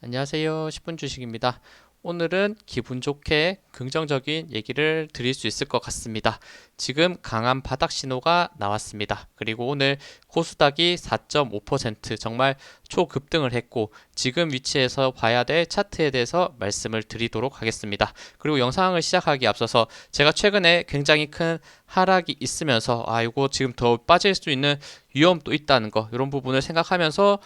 안녕하세요. 10분 주식입니다. 오늘은 기분 좋게 긍정적인 얘기를 드릴 수 있을 것 같습니다. 지금 강한 바닥 신호가 나왔습니다. 그리고 오늘 코스닥이 4.5% 정말 초급등을 했고 지금 위치에서 봐야 될 차트에 대해서 말씀을 드리도록 하겠습니다. 그리고 영상을 시작하기 앞서서 제가 최근에 굉장히 큰 하락이 있으면서 이거 지금 더 빠질 수 있는 위험도 있다는 거 이런 부분을 생각하면서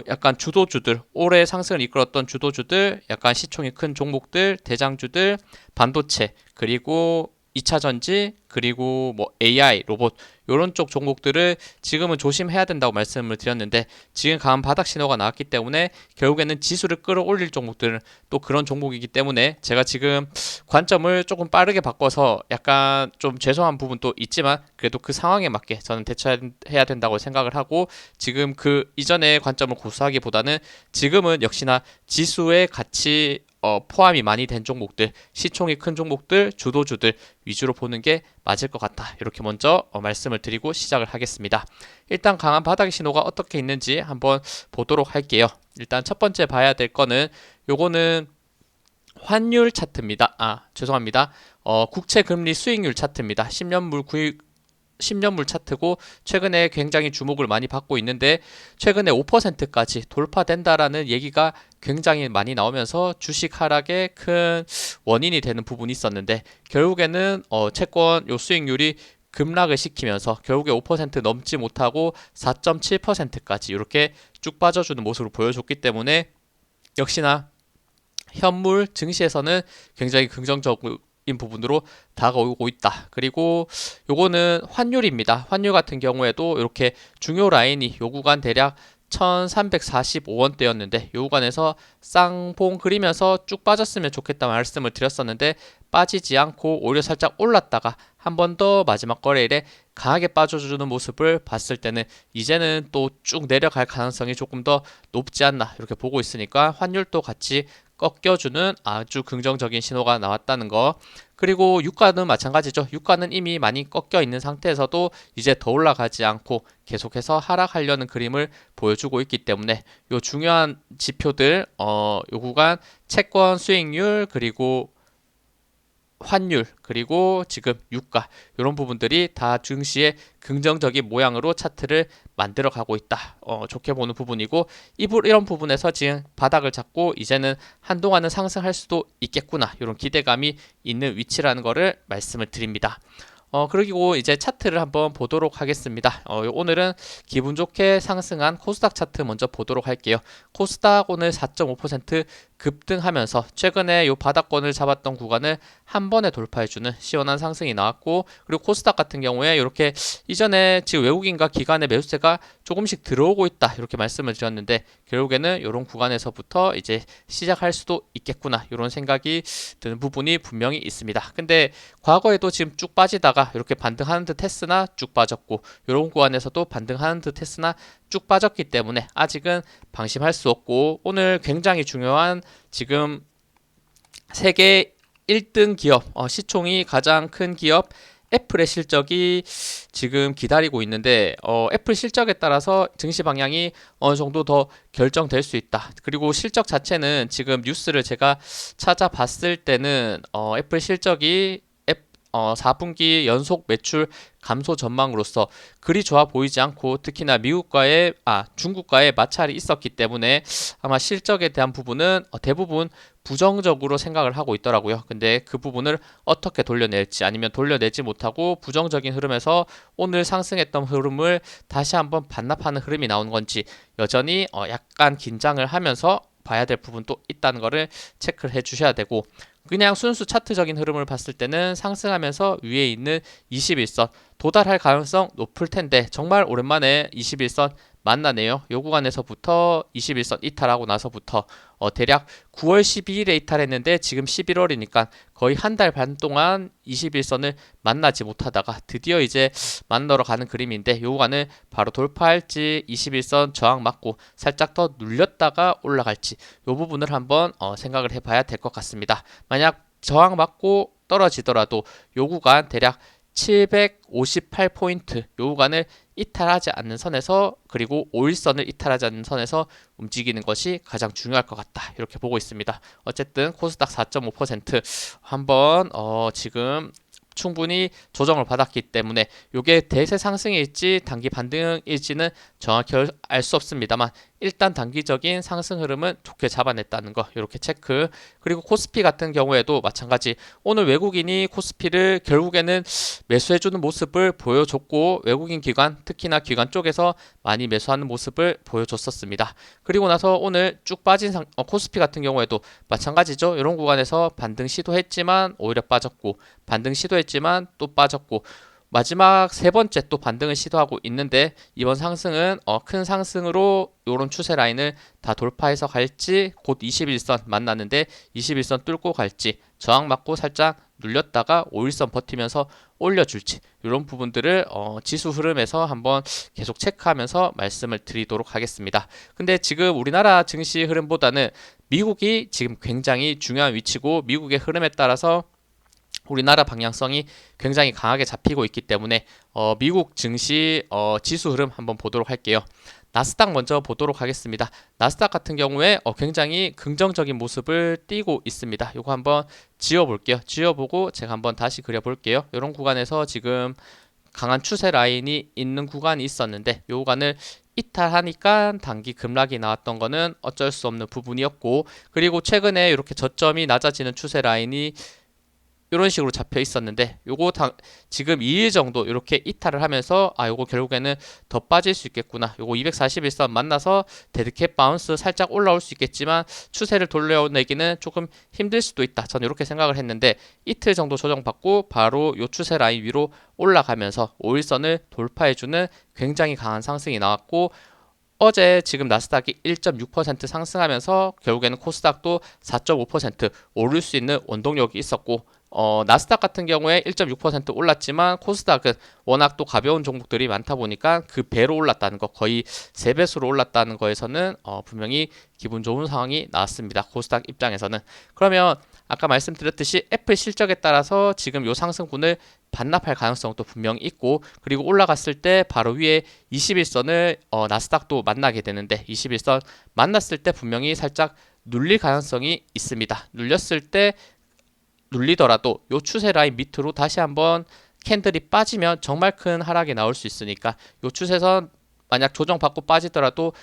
약간 주도주들, 올해 상승을 이끌었던 주도주들, 약간 시총이 큰 종목들, 대장주들, 반도체, 그리고 2차 전지, 그리고 뭐 AI, 로봇 이런 쪽 종목들을 지금은 조심해야 된다고 말씀을 드렸는데 지금 강한 바닥 신호가 나왔기 때문에 결국에는 지수를 끌어올릴 종목들은 또 그런 종목이기 때문에 제가 지금 관점을 조금 빠르게 바꿔서 약간 좀 죄송한 부분도 있지만 그래도 그 상황에 맞게 저는 대처해야 된다고 생각을 하고 지금 그 이전의 관점을 고수하기보다는 지금은 역시나 지수의 가치 포함이 많이 된 종목들, 시총이 큰 종목들, 주도주들 위주로 보는 게 맞을 것 같다. 이렇게 먼저 말씀을 드리고 시작을 하겠습니다. 일단 강한 바닥 신호가 어떻게 있는지 한번 보도록 할게요. 일단 첫 번째 봐야 될 거는 요거는 환율 차트입니다. 죄송합니다. 국채 금리 수익률 차트입니다. 10년물 차트고 최근에 굉장히 주목을 많이 받고 있는데 최근에 5%까지 돌파된다라는 얘기가 굉장히 많이 나오면서 주식 하락의 큰 원인이 되는 부분이 있었는데 결국에는 채권 요 수익률이 급락을 시키면서 결국에 5% 넘지 못하고 4.7%까지 이렇게 쭉 빠져주는 모습을 보여줬기 때문에 역시나 현물 증시에서는 굉장히 긍정적인 부분으로 다가오고 있다. 그리고 요거는 환율입니다. 환율 같은 경우에도 이렇게 중요 라인이 요 구간 대략 1345원대였는데 요 구간에서 쌍봉 그리면서 쭉 빠졌으면 좋겠다 말씀을 드렸었는데 빠지지 않고 오히려 살짝 올랐다가 한 번 더 마지막 거래일에 강하게 빠져주는 모습을 봤을 때는 이제는 또 쭉 내려갈 가능성이 조금 더 높지 않나 이렇게 보고 있으니까 환율도 같이 꺾여주는 아주 긍정적인 신호가 나왔다는 거. 그리고 유가는 마찬가지죠. 유가는 이미 많이 꺾여 있는 상태에서도 이제 더 올라가지 않고 계속해서 하락하려는 그림을 보여주고 있기 때문에 요 중요한 지표들 요 구간 채권 수익률 그리고 환율 그리고 지금 유가 이런 부분들이 다 증시의 긍정적인 모양으로 차트를 만들어 가고 있다. 좋게 보는 부분이고 이런 부분에서 지금 바닥을 잡고 이제는 한동안은 상승할 수도 있겠구나 이런 기대감이 있는 위치라는 것을 말씀을 드립니다. 그리고 이제 차트를 한번 보도록 하겠습니다. 오늘은 기분 좋게 상승한 코스닥 차트 먼저 보도록 할게요. 코스닥 오늘 4.5% 급등하면서 최근에 요 바닥권을 잡았던 구간을 한 번에 돌파해주는 시원한 상승이 나왔고 그리고 코스닥 같은 경우에 이렇게 이전에 지금 외국인과 기관의 매수세가 조금씩 들어오고 있다 이렇게 말씀을 드렸는데 결국에는 이런 구간에서부터 이제 시작할 수도 있겠구나 이런 생각이 드는 부분이 분명히 있습니다. 근데 과거에도 지금 쭉 빠지다가 이렇게 반등하는 듯 했으나 쭉 빠졌고 이런 구간에서도 반등하는 듯 했으나 쭉 빠졌기 때문에 아직은 방심할 수 없고 오늘 굉장히 중요한 지금 세계 1등 기업 시총이 가장 큰 기업 애플의 실적이 지금 기다리고 있는데 애플 실적에 따라서 증시 방향이 어느 정도 더 결정될 수 있다. 그리고 실적 자체는 지금 뉴스를 제가 찾아봤을 때는 애플 실적이 4분기 연속 매출 감소 전망으로서 그리 좋아 보이지 않고 특히나 중국과의 마찰이 있었기 때문에 아마 실적에 대한 부분은 대부분 부정적으로 생각을 하고 있더라고요. 근데 그 부분을 어떻게 돌려낼지 아니면 돌려내지 못하고 부정적인 흐름에서 오늘 상승했던 흐름을 다시 한번 반납하는 흐름이 나온 건지 여전히 약간 긴장을 하면서 봐야 될 부분도 있다는 것을 체크를 해 주셔야 되고 그냥 순수 차트적인 흐름을 봤을 때는 상승하면서 위에 있는 21선 도달할 가능성 높을 텐데 정말 오랜만에 21선 만나네요. 요 구간에서부터 21선 이탈하고 나서부터 대략 9월 12일에 이탈했는데 지금 11월이니까 거의 한 달 반 동안 21선을 만나지 못하다가 드디어 이제 만나러 가는 그림인데 요 구간을 바로 돌파할지 21선 저항 맞고 살짝 더 눌렸다가 올라갈지 요 부분을 한번 생각을 해봐야 될 것 같습니다. 만약 저항 맞고 떨어지더라도 요 구간 대략 758포인트 요 구간을 이탈하지 않는 선에서, 그리고 5일선을 이탈하지 않는 선에서 움직이는 것이 가장 중요할 것 같다, 이렇게 보고 있습니다. 어쨌든 코스닥 4.5% 한번 지금 충분히 조정을 받았기 때문에 이게 대세 상승일지 단기 반등일지는 정확히 알 수 없습니다만, 일단 단기적인 상승 흐름은 좋게 잡아냈다는 거 이렇게 체크. 그리고 코스피 같은 경우에도 마찬가지, 오늘 외국인이 코스피를 결국에는 매수해주는 모습을 보여줬고, 외국인 기관, 특히나 기관 쪽에서 많이 매수하는 모습을 보여줬었습니다. 그리고 나서 오늘 쭉 빠진 코스피 같은 경우에도 마찬가지죠. 이런 구간에서 반등 시도했지만 오히려 빠졌고, 반등 시도했지만 또 빠졌고, 마지막 세 번째 또 반등을 시도하고 있는데, 이번 상승은 큰 상승으로 이런 추세 라인을 다 돌파해서 갈지, 곧 21선 만나는데 21선 뚫고 갈지, 저항 맞고 살짝 눌렸다가 5일선 버티면서 올려줄지, 이런 부분들을 지수 흐름에서 한번 계속 체크하면서 말씀을 드리도록 하겠습니다. 근데 지금 우리나라 증시 흐름보다는 미국이 지금 굉장히 중요한 위치고, 미국의 흐름에 따라서 우리나라 방향성이 굉장히 강하게 잡히고 있기 때문에 미국 증시 지수 흐름 한번 보도록 할게요. 나스닥 먼저 보도록 하겠습니다. 나스닥 같은 경우에 굉장히 긍정적인 모습을 띠고 있습니다. 이거 한번 지워볼게요. 지워보고 제가 한번 다시 그려볼게요. 이런 구간에서 지금 강한 추세 라인이 있는 구간이 있었는데, 이 구간을 이탈하니까 단기 급락이 나왔던 거는 어쩔 수 없는 부분이었고, 그리고 최근에 이렇게 저점이 낮아지는 추세 라인이 이런 식으로 잡혀 있었는데, 요거 지금 2일 정도 이렇게 이탈을 하면서 요거 결국에는 더 빠질 수 있겠구나, 요거 241선 만나서 데드캣 바운스 살짝 올라올 수 있겠지만 추세를 돌려내기는 조금 힘들 수도 있다, 저는 이렇게 생각을 했는데, 이틀 정도 조정받고 바로 요 추세 라인 위로 올라가면서 5일선을 돌파해주는 굉장히 강한 상승이 나왔고, 어제 지금 나스닥이 1.6% 상승하면서 결국에는 코스닥도 4.5% 오를 수 있는 원동력이 있었고, 나스닥 같은 경우에 1.6% 올랐지만 코스닥은 워낙 또 가벼운 종목들이 많다 보니까 그 배로 올랐다는 거, 거의 3배수로 올랐다는 거에서는 분명히 기분 좋은 상황이 나왔습니다. 코스닥 입장에서는. 그러면 아까 말씀드렸듯이 애플 실적에 따라서 지금 요 상승분을 반납할 가능성도 분명히 있고, 그리고 올라갔을 때 바로 위에 21선을 나스닥도 만나게 되는데, 21선 만났을 때 분명히 살짝 눌릴 가능성이 있습니다. 눌리더라도 요 추세 라인 밑으로 다시 한번 캔들이 빠지면 정말 큰 하락이 나올 수 있으니까, 요 추세선 만약 조정받고 빠지더라도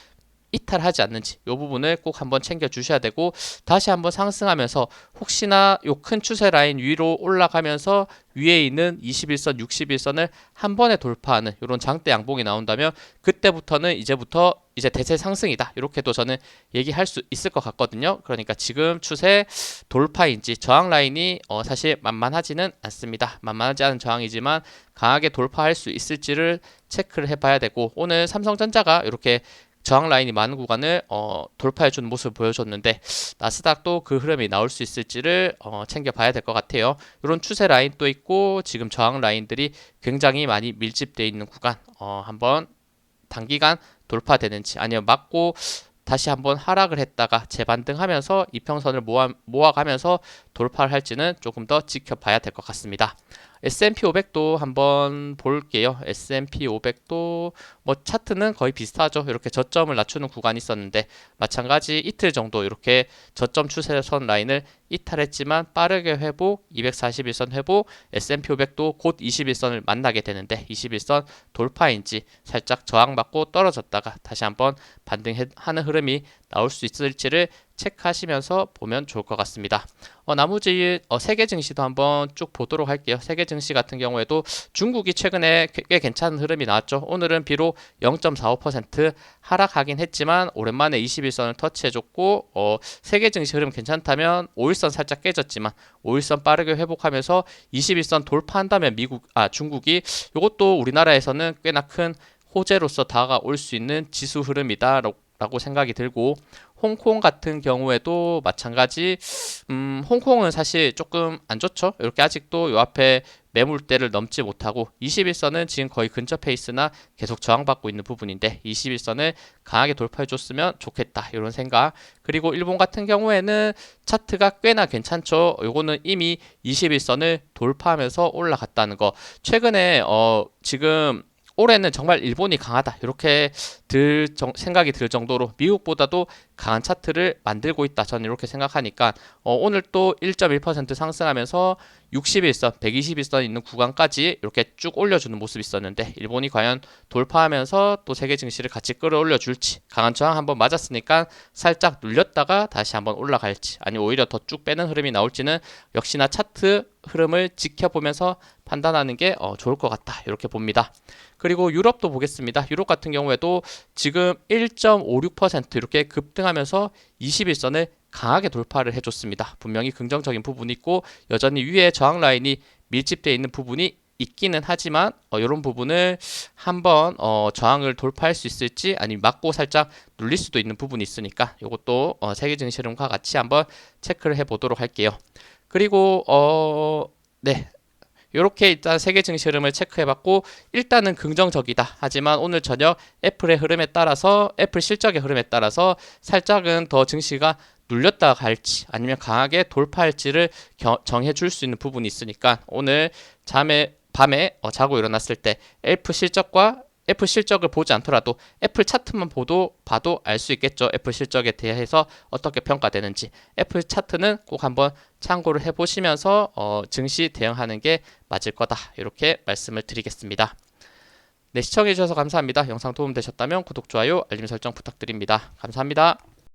이탈하지 않는지 이 부분을 꼭 한번 챙겨 주셔야 되고, 다시 한번 상승하면서 혹시나 요 큰 추세 라인 위로 올라가면서 위에 있는 21선, 61선을 한 번에 돌파하는 이런 장대 양봉이 나온다면, 그때부터는 이제 대세 상승이다, 이렇게도 저는 얘기할 수 있을 것 같거든요. 그러니까 지금 추세 돌파인지, 저항 라인이 사실 만만하지는 않습니다. 만만하지 않은 저항이지만 강하게 돌파할 수 있을지를 체크를 해봐야 되고, 오늘 삼성전자가 이렇게 저항 라인이 많은 구간을 돌파해주는 모습을 보여줬는데, 나스닥도 그 흐름이 나올 수 있을지를 챙겨봐야 될 것 같아요. 이런 추세 라인 또 있고, 지금 저항 라인들이 굉장히 많이 밀집되어 있는 구간, 한번 단기간 돌파되는지, 아니면 맞고 다시 한번 하락을 했다가 재반등하면서 이평선을 모아가면서 돌파를 할지는 조금 더 지켜봐야 될 것 같습니다. S&P 500도 한번 볼게요. S&P 500도 뭐 차트는 거의 비슷하죠. 이렇게 저점을 낮추는 구간이 있었는데, 마찬가지 이틀 정도 이렇게 저점 추세선 라인을 이탈했지만 빠르게 회복, 241선 회복, S&P 500도 곧 21선을 만나게 되는데, 21선 돌파인지 살짝 저항받고 떨어졌다가 다시 한번 반등하는 흐름이 나올 수 있을지를 체크하시면서 보면 좋을 것 같습니다. 나머지 세계 증시도 한번 쭉 보도록 할게요. 세계 증시 같은 경우에도 중국이 최근에 꽤 괜찮은 흐름이 나왔죠. 오늘은 비록 0.45% 하락하긴 했지만 오랜만에 21선을 터치해줬고, 세계 증시 흐름 괜찮다면 5일선 살짝 깨졌지만 5일선 빠르게 회복하면서 21선 돌파한다면 중국이, 이것도 우리나라에서는 꽤나 큰 호재로서 다가올 수 있는 지수 흐름이다 라고 생각이 들고, 홍콩 같은 경우에도 마찬가지, 홍콩은 사실 조금 안 좋죠. 이렇게 아직도 요 앞에 매물대를 넘지 못하고 21선은 지금 거의 근처 페이스나 계속 저항받고 있는 부분인데 21선을 강하게 돌파해 줬으면 좋겠다 이런 생각. 그리고 일본 같은 경우에는 차트가 꽤나 괜찮죠. 요거는 이미 21선을 돌파하면서 올라갔다는 거. 최근에 지금 올해는 정말 일본이 강하다 이렇게 생각이 들 정도로 미국보다도 강한 차트를 만들고 있다. 저는 이렇게 생각하니까 오늘 또 1.1% 상승하면서 61선, 121선 있는 구간까지 이렇게 쭉 올려주는 모습이 있었는데 일본이 과연 돌파하면서 또 세계 증시를 같이 끌어올려 줄지, 강한 저항 한번 맞았으니까 살짝 눌렸다가 다시 한번 올라갈지, 아니 오히려 더 쭉 빼는 흐름이 나올지는 역시나 차트 흐름을 지켜보면서 판단하는 게 좋을 것 같다 이렇게 봅니다. 그리고 유럽도 보겠습니다. 유럽 같은 경우에도 지금 1.56% 이렇게 급등하면서 21선을 강하게 돌파를 해줬습니다. 분명히 긍정적인 부분이 있고 여전히 위에 저항 라인이 밀집되어 있는 부분이 있기는 하지만 이런 부분을 한번 저항을 돌파할 수 있을지 아니면 맞고 살짝 눌릴 수도 있는 부분이 있으니까 이것도 세계 증시 흐름과 같이 한번 체크를 해보도록 할게요. 그리고 네. 이렇게 일단 세계 증시 흐름을 체크해봤고 일단은 긍정적이다. 하지만 오늘 저녁 애플의 흐름에 따라서 애플 실적의 흐름에 따라서 살짝은 더 증시가 눌렸다 갈지 아니면 강하게 돌파할지를 정해줄 수 있는 부분이 있으니까 오늘 밤에 자고 일어났을 때 애플 실적을 보지 않더라도 애플 차트만 봐도 알 수 있겠죠. 애플 실적에 대해서 어떻게 평가되는지. 애플 차트는 꼭 한번 참고를 해보시면서 증시 대응하는 게 맞을 거다. 이렇게 말씀을 드리겠습니다. 네, 시청해주셔서 감사합니다. 영상 도움되셨다면 구독, 좋아요, 알림 설정 부탁드립니다. 감사합니다.